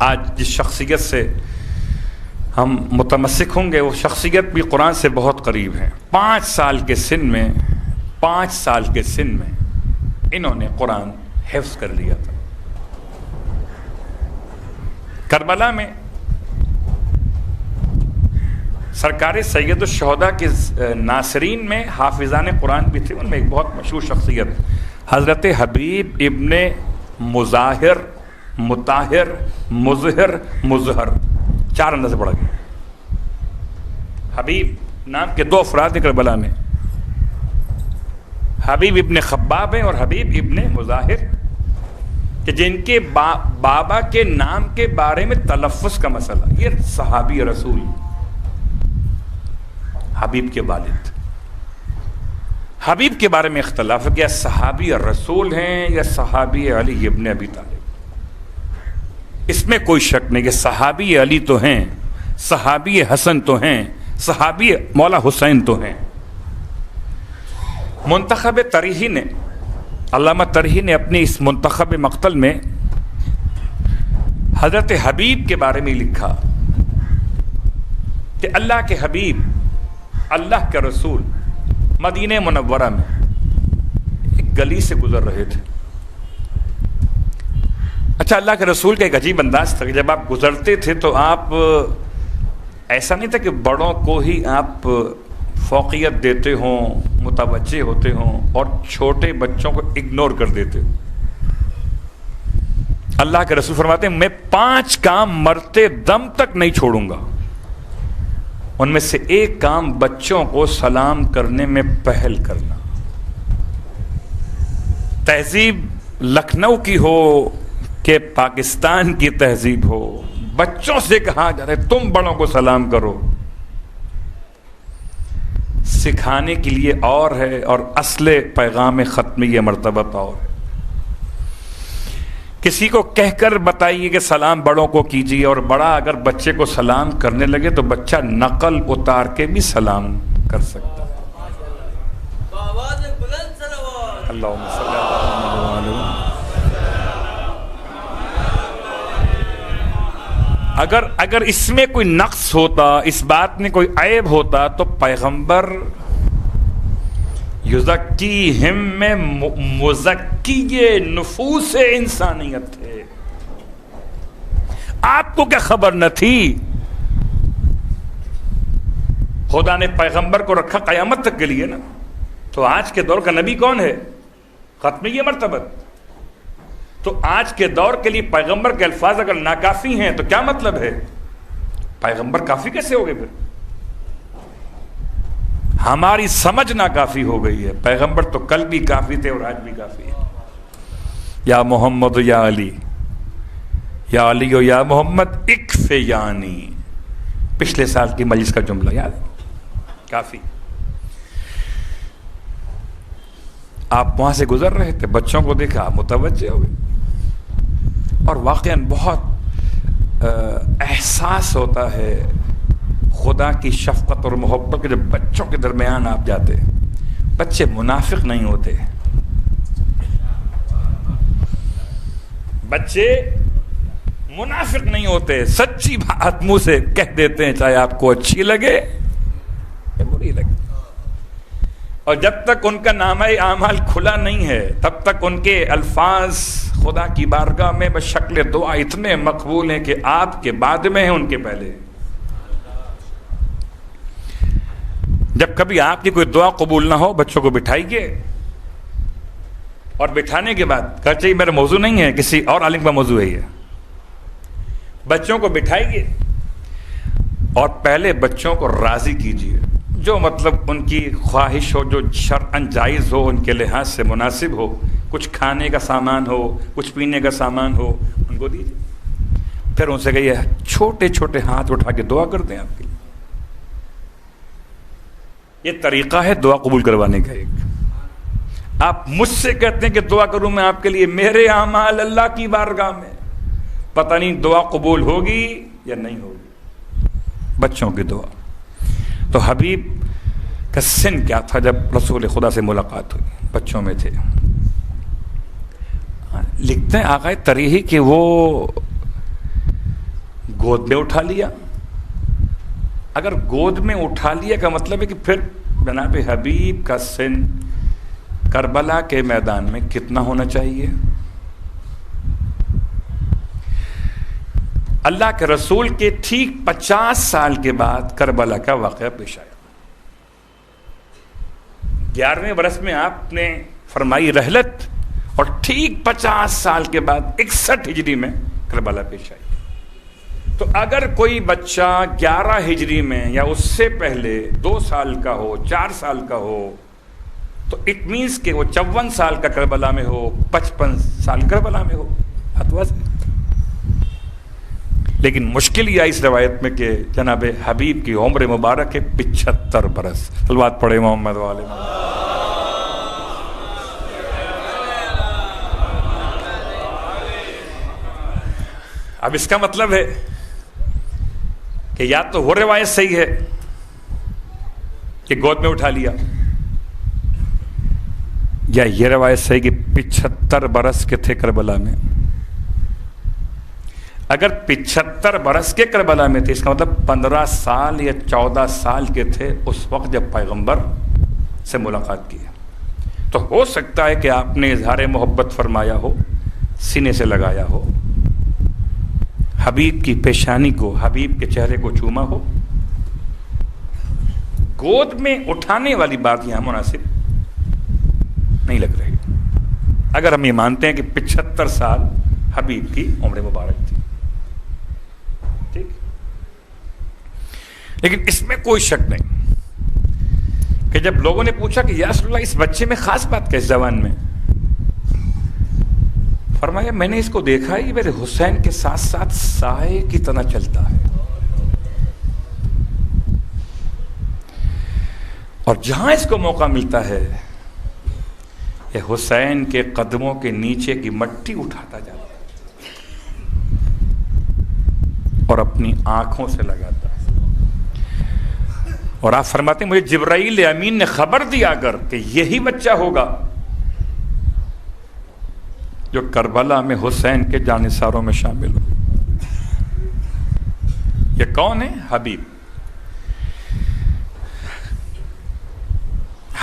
آج جس شخصیت سے ہم متمسک ہوں گے وہ شخصیت بھی قرآن سے بہت قریب ہے۔ 5 سال کے سن میں انہوں نے قرآن حفظ کر لیا تھا۔ کربلا میں سرکار سید الشہداء کے ناصرین میں حافظان قرآن بھی تھے۔ ان میں ایک بہت مشہور شخصیت حضرت حبیب ابن مظاہر، مطاہر، مظہر، مظہر، 4 انداز سے پڑھا گیا۔ حبیب نام کے 2 افراد ہیں کربلا میں، حبیب ابن خباب ہیں اور حبیب ابن مظاہر، کہ جن کے بابا کے نام کے بارے میں تلفظ کا مسئلہ، یہ صحابی رسول حبیب کے والد، حبیب کے بارے میں اختلاف ہے کہ یا صحابی رسول ہیں یا صحابی علی ابن ابی طالب۔ اس میں کوئی شک نہیں کہ صحابی علی تو ہیں، صحابی حسن تو ہیں، صحابی مولا حسین تو ہیں۔ منتخب تریحی نے، علامہ تریحی نے اپنی اس منتخب مقتل میں حضرت حبیب کے بارے میں لکھا کہ اللہ کے حبیب، اللہ کے رسول مدینہ منورہ میں ایک گلی سے گزر رہے تھے۔ اچھا، اللہ کے رسول کا ایک عجیب انداز تھا کہ جب آپ گزرتے تھے تو آپ ایسا نہیں تھا کہ بڑوں کو ہی آپ فوقیت دیتے ہوں، متوجہ ہوتے ہوں اور چھوٹے بچوں کو اگنور کر دیتے۔ اللہ کے رسول فرماتے ہیں میں 5 کام مرتے دم تک نہیں چھوڑوں گا، ان میں سے ایک کام بچوں کو سلام کرنے میں پہل کرنا۔ تہذیب لکھنؤ کی ہو کہ پاکستان کی تہذیب ہو، بچوں سے کہا جا رہا ہے تم بڑوں کو سلام کرو، سکھانے کے لیے اور ہے اور اصل پیغام ختمیہ مرتبت اور ہے۔ کسی کو کہہ کر بتائیے کہ سلام بڑوں کو کیجیے، اور بڑا اگر بچے کو سلام کرنے لگے تو بچہ نقل اتار کے بھی سلام کر سکتا ہے۔ اللہم صلی اللہ علیہ وسلم۔ اگر اس میں کوئی نقص ہوتا، اس بات میں کوئی عیب ہوتا تو پیغمبر یزکیہم میں مزکی نفوس انسانیت تھے۔ آپ کو کیا خبر نہ تھی؟ خدا نے پیغمبر کو رکھا قیامت تک کے لیے نا۔ تو آج کے دور کا نبی کون ہے؟ ختمیہ مرتبت۔ تو آج کے دور کے لیے پیغمبر کے الفاظ اگر ناکافی ہیں تو کیا مطلب ہے؟ پیغمبر کافی کیسے ہو گئے پھر؟ ہماری سمجھ ناکافی ہو گئی ہے۔ پیغمبر تو کل بھی کافی تھے اور آج بھی کافی ہے۔ یا محمد یا علی، یا علی و یا محمد اکف یعنی، پچھلے سال کی مجلس کا جملہ یاد ہے؟ کافی۔ آپ وہاں سے گزر رہے تھے، بچوں کو دیکھا، آپ متوجہ ہو گئے، اور واقعاً بہت احساس ہوتا ہے خدا کی شفقت اور محبت کے جب بچوں کے درمیان آپ جاتے۔ بچے منافق نہیں ہوتے، بچے منافق نہیں ہوتے، سچی بات منہ سے کہہ دیتے ہیں، چاہے آپ کو اچھی لگے یا بری لگے۔ اور جب تک ان کا نامہ اعمال کھلا نہیں ہے تب تک ان کے الفاظ خدا کی بارگاہ میں بشکل دعا اتنے مقبول ہیں کہ آپ کے بعد میں ہیں، ان کے پہلے۔ جب کبھی آپ کی کوئی دعا قبول نہ ہو، بچوں کو بٹھائیے، اور بٹھانے کے بعد کہا چاہیے میرا موضوع نہیں ہے، کسی اور عالم کا موضوع ہے یہ۔ بچوں کو بٹھائیے اور پہلے بچوں کو راضی کیجیے، جو مطلب ان کی خواہش ہو، جو شرعاً جائز ہو، ان کے لحاظ سے مناسب ہو، کچھ کھانے کا سامان ہو، کچھ پینے کا سامان ہو، ان کو دیجیے۔ پھر ان سے کہیے چھوٹے چھوٹے ہاتھ اٹھا کے دعا کر دیں آپ کے لیے۔ یہ طریقہ ہے دعا قبول کروانے کا۔ ایک آپ مجھ سے کہتے ہیں کہ دعا کروں میں آپ کے لیے، میرے اعمال اللہ کی بارگاہ میں، پتہ نہیں دعا قبول ہوگی یا نہیں ہوگی۔ بچوں کی دعا۔ تو حبیب کا سن کیا تھا جب رسول خدا سے ملاقات ہوئی؟ بچوں میں تھے۔ لکھتے ہیں آقا تریحی کہ وہ گود میں اٹھا لیا. اگر گود میں اٹھا لیا کا مطلب ہے کہ پھر جناب حبیب کا سن کربلا کے میدان میں کتنا ہونا چاہیے؟ اللہ کے رسول کے ٹھیک 50 سال کے بعد کربلا کا واقعہ پیش آیا. 11ویں برس میں آپ نے فرمائی رحلت اور ٹھیک 50 سال کے بعد 61 ہجری میں کربلا پیش آئی. تو اگر کوئی بچہ 11 ہجری میں یا اس سے پہلے 2 سال کا ہو، 4 سال کا ہو، تو اٹ مینس کہ وہ 54 سال کا کربلا میں ہو، 55 سال کربلا میں ہو. لیکن مشکل یہ آئی اس روایت میں کہ جناب حبیب کی عمر مبارک ہے 75 برس. صلوات پڑھے محمد والے. اب اس کا مطلب ہے کہ یا تو وہ روایت صحیح ہے کہ گود میں اٹھا لیا، یا یہ روایت صحیح کہ 75 برس کے تھے کربلا میں. اگر 75 برس کے کربلا میں تھے، اس کا مطلب 15 سال یا 14 سال کے تھے اس وقت جب پیغمبر سے ملاقات کی. تو ہو سکتا ہے کہ آپ نے اظہار محبت فرمایا ہو، سینے سے لگایا ہو، حبیب کی پیشانی کو، حبیب کے چہرے کو چوما ہو. گود میں اٹھانے والی بات یہاں مناسب نہیں لگ رہی اگر ہم یہ مانتے ہیں کہ 75 سال حبیب کی عمر مبارک تھی. ٹھیک، لیکن اس میں کوئی شک نہیں کہ جب لوگوں نے پوچھا کہ یا رسول اللہ اس بچے میں خاص بات کیا اس زبان میں، فرمایا میں نے اس کو دیکھا ہے، یہ میرے حسین کے ساتھ ساتھ سائے کی طرح چلتا ہے، اور جہاں اس کو موقع ملتا ہے یہ حسین کے قدموں کے نیچے کی مٹی اٹھاتا جاتا ہے اور اپنی آنکھوں سے لگاتا ہے. اور آپ فرماتے ہیں مجھے جبرائیل امین نے خبر دیا کر کہ یہی بچہ ہوگا جو کربلا میں حسین کے جانثاروں میں شامل ہو. یہ کون ہے؟ حبیب.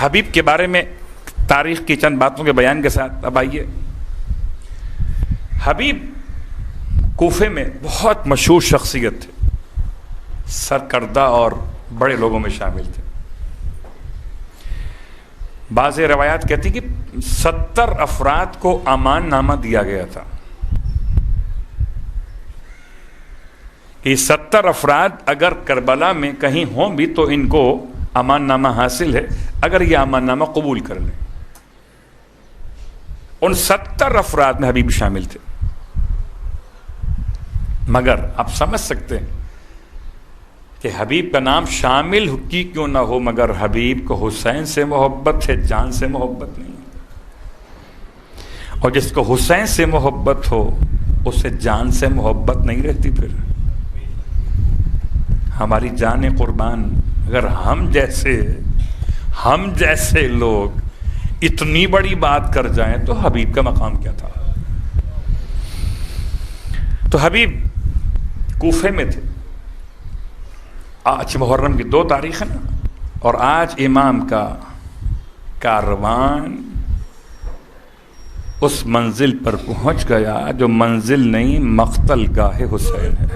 حبیب کے بارے میں تاریخ کی چند باتوں کے بیان کے ساتھ اب آئیے. حبیب کوفے میں بہت مشہور شخصیت تھے، سرکردہ اور بڑے لوگوں میں شامل تھے. بعض روایات کہتی کہ 70 افراد کو امان نامہ دیا گیا تھا کہ 70 افراد اگر کربلا میں کہیں ہوں بھی تو ان کو امان نامہ حاصل ہے اگر یہ امان نامہ قبول کر لیں. ان 70 افراد میں حبیب شامل تھے. مگر آپ سمجھ سکتے ہیں کہ حبیب کا نام شامل کی کیوں نہ ہو، مگر حبیب کو حسین سے محبت ہے، جان سے محبت نہیں. اور جس کو حسین سے محبت ہو اسے جان سے محبت نہیں رہتی. پھر ہماری جان قربان، اگر ہم جیسے لوگ اتنی بڑی بات کر جائیں تو حبیب کا مقام کیا تھا. تو حبیب کوفے میں تھے. آج محرم کی 2 تاریخ ہے نا، اور آج امام کا کاروان اس منزل پر پہنچ گیا جو منزل نہیں مقتل گاہ حسین ہے.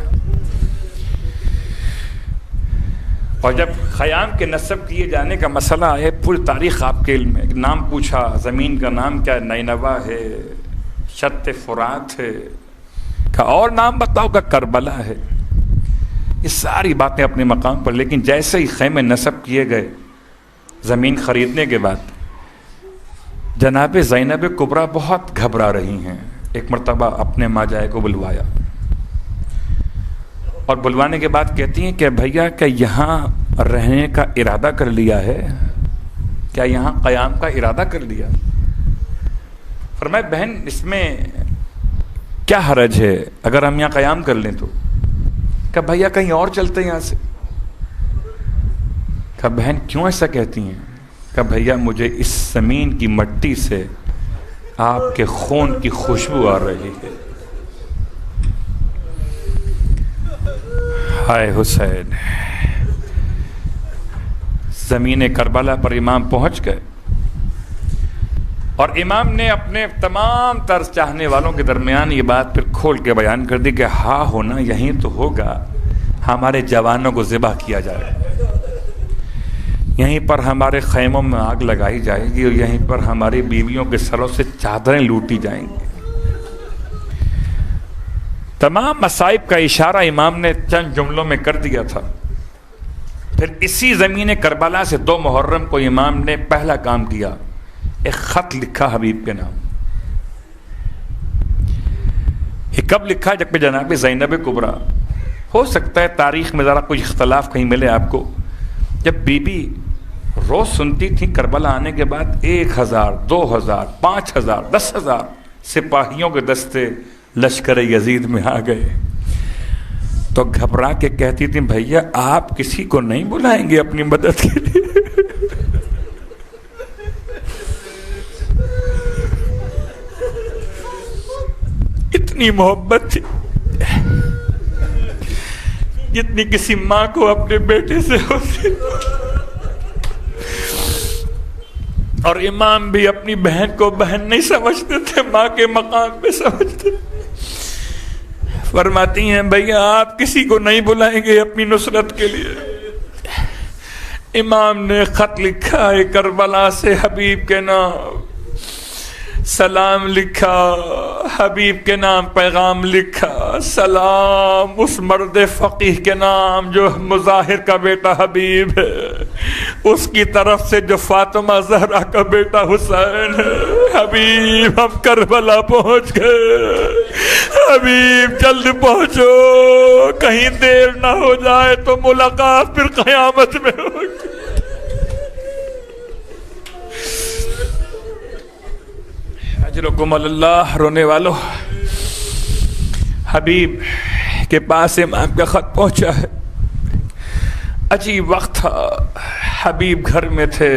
اور جب خیام کے نصب کیے جانے کا مسئلہ ہے، پوری تاریخ آپ کے علم ہے. نام پوچھا، زمین کا نام کیا؟ نینوا ہے، شط فرات ہے، کا اور نام بتاؤ کا کربلا ہے. یہ ساری باتیں اپنے مقام پر. لیکن جیسے ہی خیمے نصب کیے گئے زمین خریدنے کے بعد، جناب زینب کبریٰ بہت گھبرا رہی ہیں. ایک مرتبہ اپنے ماجائے کو بلوایا اور بلوانے کے بعد کہتی ہیں کہ بھیا کیا یہاں رہنے کا ارادہ کر لیا ہے؟ کیا یہاں قیام کا ارادہ کر لیا؟ فرمایا بہن اس میں کیا حرج ہے اگر ہم یہاں قیام کر لیں تو؟ کہ بھیا کہیں اور چلتے ہیں یہاں سے. کہ بہن کیوں ایسا کہتی ہیں؟ کہ بھیا مجھے اس زمین کی مٹی سے آپ کے خون کی خوشبو آ رہی ہے. ہائے حسین، زمین کربلا پر امام پہنچ گئے اور امام نے اپنے تمام تر چاہنے والوں کے درمیان یہ بات پھر کھول کے بیان کر دی کہ ہاں ہونا یہیں تو ہوگا، ہمارے جوانوں کو ذبح کیا جائے، یہیں پر ہمارے خیموں میں آگ لگائی جائے گی اور یہیں پر ہماری بیویوں کے سروں سے چادریں لوٹی جائیں گی۔ تمام مصائب کا اشارہ امام نے چند جملوں میں کر دیا تھا۔ پھر اسی زمین کربلا سے 2 محرم کو امام نے پہلا کام کیا، ایک خط لکھا حبیب کے نام۔ یہ کب لکھا؟ جب کہ جناب زینب کبریٰ، ہو سکتا ہے تاریخ میں ذرا کوئی اختلاف کہیں ملے آپ کو، جب بی بی روز سنتی تھی کربلا آنے کے بعد 1000 2000 5000 10,000 سپاہیوں کے دستے لشکر یزید میں آ گئے تو گھبرا کے کہتی تھی بھیا آپ کسی کو نہیں بلائیں گے اپنی مدد کے لیے؟ اتنی محبت تھی جتنی کسی ماں کو اپنے بیٹے سے ہوتی، اور امام بھی اپنی بہن کو بہن نہیں سمجھتے تھے، ماں کے مقام پہ سمجھتے۔ فرماتی ہیں بھیا آپ کسی کو نہیں بلائیں گے اپنی نصرت کے لیے؟ امام نے خط لکھا ہے کربلا سے حبیب کے نام، سلام لکھا، حبیب کے نام پیغام لکھا، سلام اس مرد فقیہ کے نام جو مظاہر کا بیٹا حبیب ہے، اس کی طرف سے جو فاطمہ زہرا کا بیٹا حسین ہے، حبیب ہم کربلا پہنچ گئے، حبیب جلد پہنچو، کہیں دیر نہ ہو جائے تو ملاقات پھر قیامت میں ہوگی۔ اجرکم اللہ۔ رونے والو، حبیب کے پاس امام کا خط پہنچا ہے، عجیب وقت تھا، حبیب گھر میں تھے،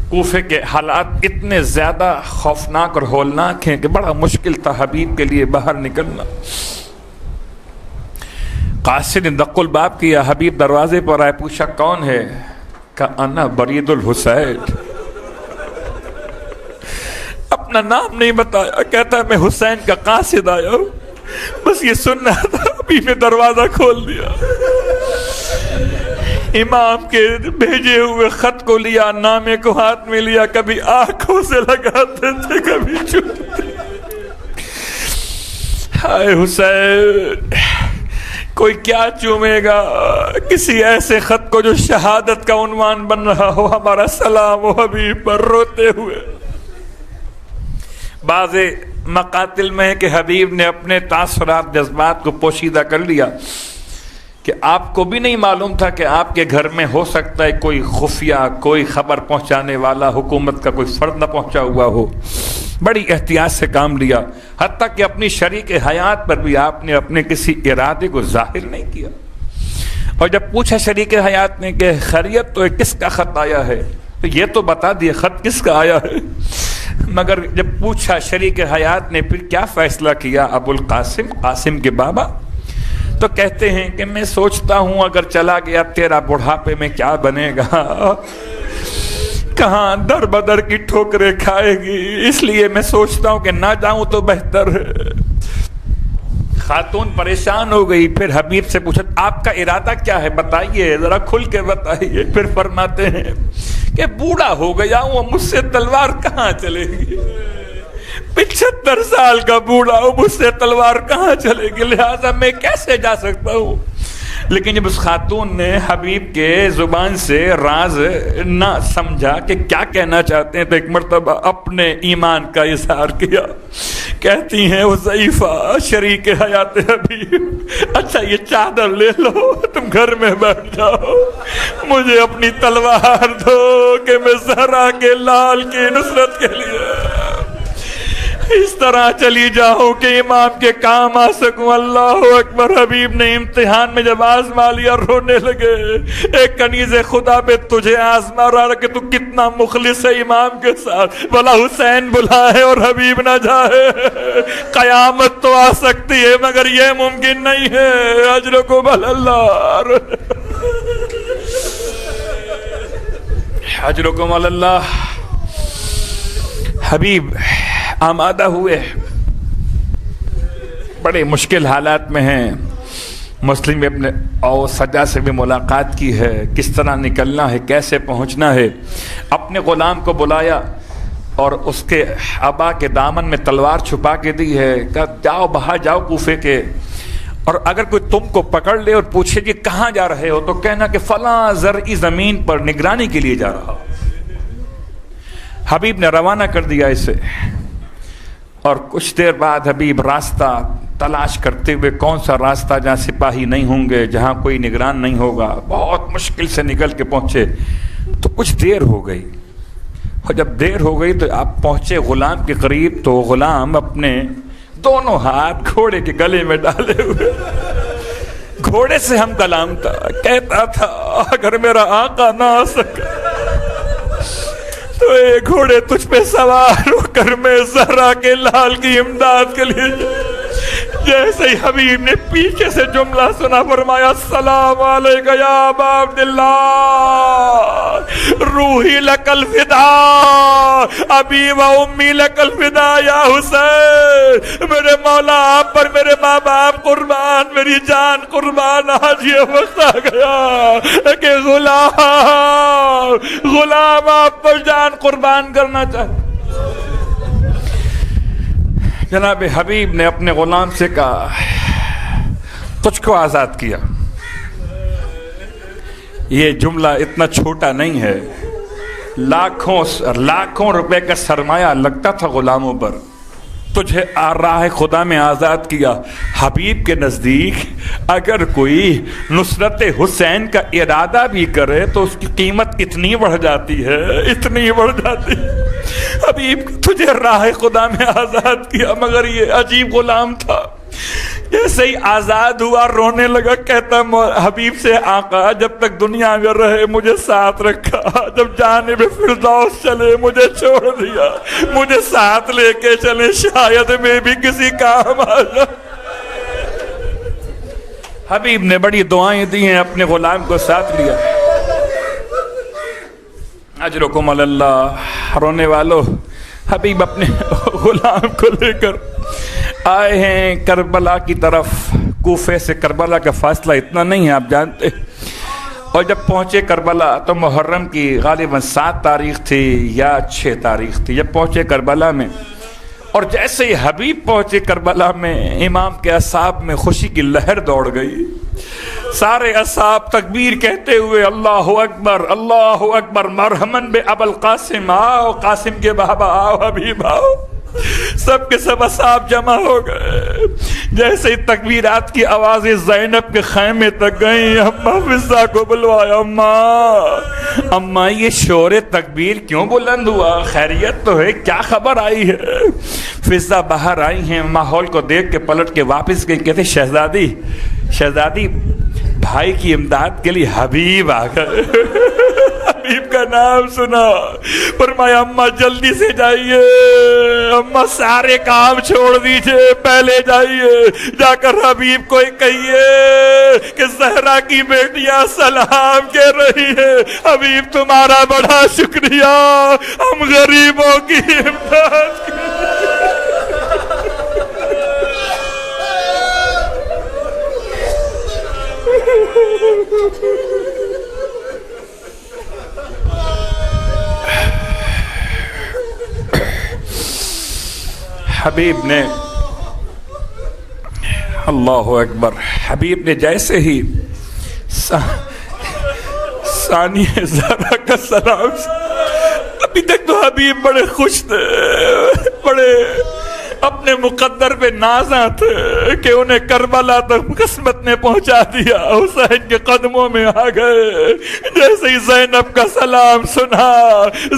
کوفے کے حالات اتنے زیادہ خوفناک اور ہولناک ہیں کہ بڑا مشکل تھا حبیب کے لیے باہر نکلنا۔ قاصد نے دق الباب کیا، حبیب دروازے پر آئے، پوچھا کون ہے؟ کہا انا برید الحسین، اپنا نام نہیں بتایا، کہتا ہے میں حسین کا قاصد آیا ہوں، بس یہ سننا تھا۔ ابھی میں دروازہ کھول دیا، امام کے بھیجے ہوئے خط کو لیا، نامے کو ہاتھ میں لیا، کبھی آنکھوں سے لگاتے تھے کبھی چومتے۔ ہائے حسین، کوئی کیا چومے گا کسی ایسے خط کو جو شہادت کا عنوان بن رہا ہو، ہمارا سلام و حبیب پر، روتے ہوئے۔ بعض مقاتل میں ہے کہ حبیب نے اپنے تاثرات جذبات کو پوشیدہ کر لیا کہ آپ کو بھی نہیں معلوم تھا کہ آپ کے گھر میں ہو سکتا ہے کوئی خفیہ کوئی خبر پہنچانے والا حکومت کا کوئی فرد نہ پہنچا ہوا ہو۔ بڑی احتیاط سے کام لیا، حتیٰ کہ اپنی شریک حیات پر بھی آپ نے اپنے کسی ارادے کو ظاہر نہیں کیا۔ اور جب پوچھا شریک حیات نے کہ خیریت تو کس کا خط آیا ہے، تو یہ تو بتا دیا خط کس کا آیا ہے، مگر جب پوچھا شریک حیات نے پھر کیا فیصلہ کیا، ابو القاسم، قاسم کے بابا، تو کہتے ہیں کہ میں سوچتا ہوں اگر چلا گیا تیرا بڑھاپے میں کیا بنے گا، کہاں در بدر کی ٹھوکریں کھائے گی، اس لیے میں سوچتا ہوں کہ نہ جاؤں تو بہتر ہے۔ خاتون پریشان ہو گئی، پھر حبیب سے پوچھا آپ کا ارادہ کیا ہے، بتائیے ذرا کھل کے بتائیے۔ پھر فرماتے ہیں کہ بوڑھا ہو گیا ہوں، مجھ سے تلوار کہاں چلے گی، 75 سال کا بوڑھا ہوں، مجھ سے تلوار کہاں چلے گی، لہذا میں کیسے جا سکتا ہوں۔ لیکن جب اس خاتون نے حبیب کے زبان سے راز نہ سمجھا کہ کیا کہنا چاہتے ہیں، تو ایک مرتبہ اپنے ایمان کا اظہار کیا۔ کہتی ہیں حذیفہ شریک حیات حبیب، اچھا یہ چادر لے لو، تم گھر میں بیٹھ جاؤ، مجھے اپنی تلوار دو کہ میں زہرا کے لال کی نصرت کے لیے اس طرح چلی جاؤں کہ امام کے کام آ سکوں. اللہ اکبر. حبیب نے امتحان میں جب آزما لیا رونے لگے. ایک کنیز خدا پہ تجھے آزما رہا کہ تو کتنا مخلص ہے امام کے ساتھ. بھلا حسین بلائے اور حبیب نہ جائے. قیامت تو آ سکتی ہے مگر یہ ممکن نہیں ہے. اجرکم اللہ، اجرکم اللہ. حبیب آمادہ ہوئے، بڑے مشکل حالات میں ہیں. مسلم میں اپنے اور سجا سے بھی ملاقات کی ہے، کس طرح نکلنا ہے، کیسے پہنچنا ہے. اپنے غلام کو بلایا اور اس کے ابا کے دامن میں تلوار چھپا کے دی ہے. کہا جاؤ باہر جاؤ کوفے کے، اور اگر کوئی تم کو پکڑ لے اور پوچھے کہ کہاں جا رہے ہو تو کہنا کہ فلاں زرعی زمین پر نگرانی کے لیے جا رہا. حبیب نے روانہ کر دیا اسے، اور کچھ دیر بعد حبیب راستہ تلاش کرتے ہوئے، کون سا راستہ جہاں سپاہی نہیں ہوں گے، جہاں کوئی نگران نہیں ہوگا، بہت مشکل سے نکل کے پہنچے. تو کچھ دیر ہو گئی، اور جب دیر ہو گئی تو آپ پہنچے غلام کے قریب. تو غلام اپنے دونوں ہاتھ گھوڑے کے گلے میں ڈالے ہوئے، گھوڑے سے ہم کلام تھا، کہتا تھا اگر میرا آقا نہ آ سکا تو اے گھوڑے تجھ پہ سوار ہو کر میں زہرا کے لال کی امداد کے لیے. جیسے ہی حبیب نے پیچھے سے جملہ سنا فرمایا السلام علیکہ یا ابا عبداللہ روحی لک الفدا ابی و امی لک الفدا یا حسین. میرے مولا آپ پر میرے ماں باپ قربان، میری جان قربان. آج یہ وقت آ گیا کہ غلام آپ پر جان قربان کرنا چاہتا. جناب حبیب نے اپنے غلام سے کہا تجھ کو آزاد کیا. یہ جملہ اتنا چھوٹا نہیں ہے، لاکھوں روپے کا سرمایہ لگتا تھا غلاموں پر. تجھے راہ خدا میں آزاد کیا. حبیب کے نزدیک اگر کوئی نصرت حسین کا ارادہ بھی کرے تو اس کی قیمت اتنی بڑھ جاتی ہے، اتنی بڑھ جاتی ہے. حبیب تجھے راہ خدا میں آزاد کیا، مگر یہ عجیب غلام تھا. جیسے ہی آزاد ہوا رونے لگا، کہتا حبیب سے آقا جب تک دنیا میں رہے مجھے ساتھ رکھا، جب جانب فردوس چلے مجھے چھوڑ دیا، مجھے ساتھ لے کے چلے، شاید میں بھی کسی کام آ جاؤں. حبیب نے بڑی دعائیں دی ہیں، اپنے غلام کو ساتھ لیا. اجرکم اللہ. رونے والو، حبیب اپنے غلام کو لے کر آئے ہیں کربلا کی طرف. کوفے سے کربلا کا فاصلہ اتنا نہیں ہے، آپ جانتے. اور جب پہنچے کربلا تو محرم کی غالباً 7 تاریخ تھی یا 6 تاریخ تھی. جب پہنچے کربلا میں، اور جیسے ہی حبیب پہنچے کربلا میں، امام کے اصحاب میں خوشی کی لہر دوڑ گئی. سارے اصحاب تکبیر کہتے ہوئے اللہ اکبر اللہ اکبر مرحمن بے ابو القاسم. آؤ قاسم کے بابا، آؤ حبیب آؤ. سب کے سب اصحاب جمع ہو گئے. جیسے ہی تکبیرات کی آوازیں زینب کے خیمے تک گئیں، اماں فضہ کو بلوایا. اماں یہ شور تکبیر کیوں بلند ہوا؟ خیریت تو ہے؟ کیا خبر آئی ہے؟ فضہ باہر آئی ہیں، ماحول کو دیکھ کے پلٹ کے واپس گئی. کہتے شہزادی بھائی کی امداد کے لیے حبیب آ گئے. حبیب کا نام سنا، فرمایا اماں جلدی سے جائیے، اماں سارے کام چھوڑ دیجئے، پہلے جائیے، جا کر حبیب کو کہیے کہ زہرا کی بیٹیاں سلام کہہ رہی ہے. حبیب تمہارا بڑا شکریہ، ہم غریبوں کی امداد کی. حبیب نے اللہ اکبر، حبیب نے جیسے ہی ثانیہ زہرا کا سلام، ابھی تک تو حبیب بڑے خوش تھے، اپنے مقدر پہ نازاں تھے کہ انہیں کربلا تک قسمت نے پہنچا دیا. حسین کے قدموں میں آ گئے. جیسے ہی زینب کا سلام سنا,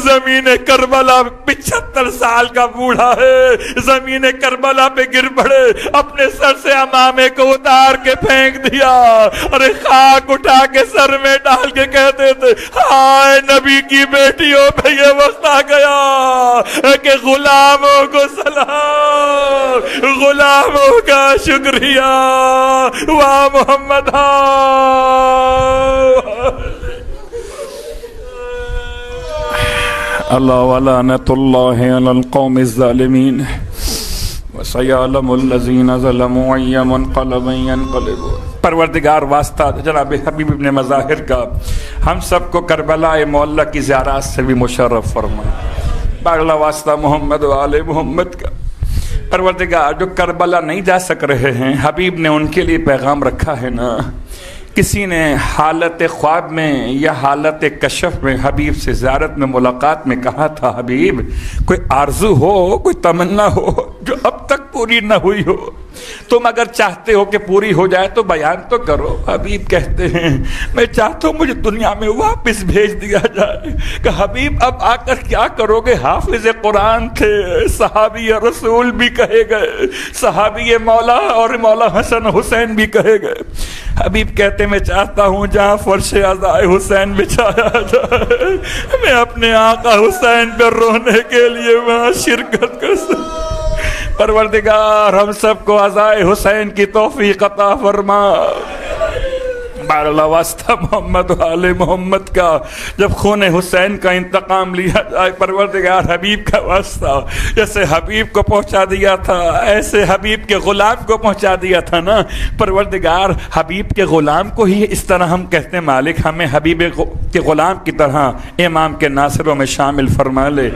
زمین کربلا 75 سال کا بوڑھا ہے, زمین کربلا پہ گر پڑے, اپنے سر سے امامے کو اتار کے پھینک دیا, اور خاک اٹھا کے سر میں ڈال کے کہتے تھے ہائے نبی کی بیٹیوں پہ یہ وقت آ گیا کہ غلاموں کو سلام, غلاموں کا شکریہ. واہ محمد اللہ ولعنۃ اللہ علی القوم الظالمین وسیعلم الذین ظلموا ای منقلب ینقلبون. پروردگار واسطہ جناب حبیب ابن مظاہر کا ہم سب کو کربلا معلّہ کی زیارات سے بھی مشرف فرما. باغلا واسطہ محمد و آل محمد کا پروردگار جو کربلا نہیں جا سک رہے ہیں, حبیب نے ان کے لیے پیغام رکھا ہے نا. کسی نے حالت خواب میں یا حالت کشف میں حبیب سے زیارت میں ملاقات میں کہا تھا حبیب کوئی آرزو ہو, کوئی تمنا ہو جو اب تک پوری نہ ہوئی ہو, تم اگر چاہتے ہو کہ پوری ہو جائے تو بیان تو کرو. حبیب کہتے ہیں میں چاہتا ہوں مجھے دنیا میں واپس بھیج دیا جائے. کہ حبیب اب آ کر کیا کرو گے؟ حافظ قرآن تھے, صحابی رسول بھی کہے گئے, صحابی مولا اور مولا حسن حسین بھی کہے گئے. حبیب کہتے میں چاہتا ہوں جہاں فرش عزائے حسین بچھایا جائے میں اپنے آقا حسین پر رونے کے لیے وہاں شرکت کر سکوں. پروردگار ہم سب کو عزائے حسین کی توفیق عطا فرما. اللہ واسطہ محمد و آل محمد کا جب خون حسین کا انتقام لیا جائے, پروردگار حبیب کا واسطہ جیسے حبیب کو پہنچا دیا تھا ایسے حبیب کے غلام کو پہنچا دیا تھا نا. پروردگار حبیب کے غلام کو ہی اس طرح ہم کہتے ہیں مالک ہمیں حبیب کے غلام کی طرح امام کے ناصروں میں شامل فرما لے.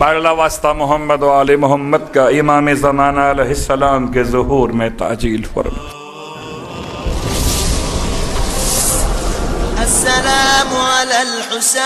اللہ واسطہ محمد و آل محمد کا امام زمانہ علیہ السلام کے ظہور میں تعجیل فرما. السلام على الحسين